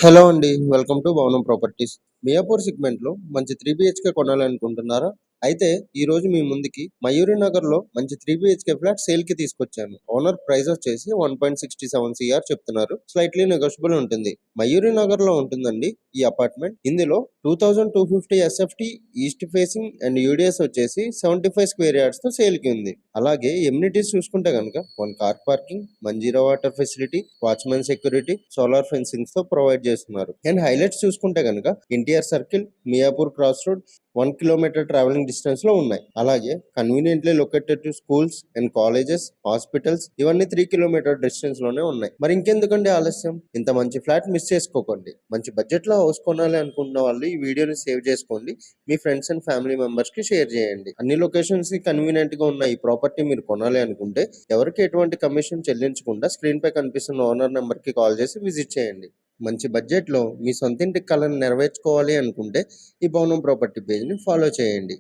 Hello అండి. Welcome to భవనం properties. Miyapur సెగ్మెంట్‌లో మంచి 3 బీహెచ్‌కే కొనాలనుకుంటున్నారా? అయితే ఈరోజు మీ ముందుకి మయూరి నగర్‌లో మంచి 3 బీహెచ్‌కే ఫ్లాట్ సేల్‌కి తీసుకొచ్చాను. ఓనర్ ప్రైస్ వచ్చేసి 1.67 సీఆర్ చెప్తున్నారు. స్లైట్‌లీ నెగోషియబుల్ ఉంటుంది. మయూరి నగర్‌లో ఉంటుందండి ఈ అపార్ట్మెంట్. ఇందులో 2250 SFT east facing and UDS వచ్చేసి 75 స్క్వేర్ యార్డ్స్‌తో సేల్‌కి ఉంది. అలాగే ఎమ్యూనిటీస్ చూసుకుంటే గనుక 1 car parking, Manjira water facility, watchman security, solar ఫెన్సింగ్స్‌తో ప్రొవైడ్ చేస్తున్నారు. అండ్ హైలైట్స్ చూసుకుంటే గనుక NTR circle, Miyapur cross road 1 kilometre travelling distance లో ఉన్నాయి. అలాగే conveniently located to schools and colleges, hospitals ఇవన్నీ 3 కిలోమీటర్ డిస్టెన్స్ లోనే ఉన్నాయి. మరి ఇంకెందుకండి ఆలస్యం? ఇంత మంచి ఫ్లాట్ మిస్ చేసుకోకండి. మంచి బడ్జెట్ లో హౌస్ కొనాలి అనుకున్న వాళ్ళు ఈ వీడియోని సేవ్ చేసుకోండి. మీ ఫ్రెండ్స్ అండ్ ఫ్యామిలీ మెంబర్స్ కి షేర్ చేయండి. అన్ని లొకేషన్స్ కి కన్వీనియంట్ గా ఉన్న ఈ ప్రాపర్టీ మీరు కొనాలి అనుకుంటే ఎవరికి ఎటువంటి కమిషన్ చెల్లించకుండా స్క్రీన్ పై కనిపిస్తున్న ఓనర్ నెంబర్ కి కాల్ చేసి విజిట్ చేయండి. మంచి బడ్జెట్లో మీ సొంతింటి కలను నెరవేర్చుకోవాలి అనుకుంటే ఈ భవనం ప్రాపర్టీ పేజ్ని ఫాలో చేయండి.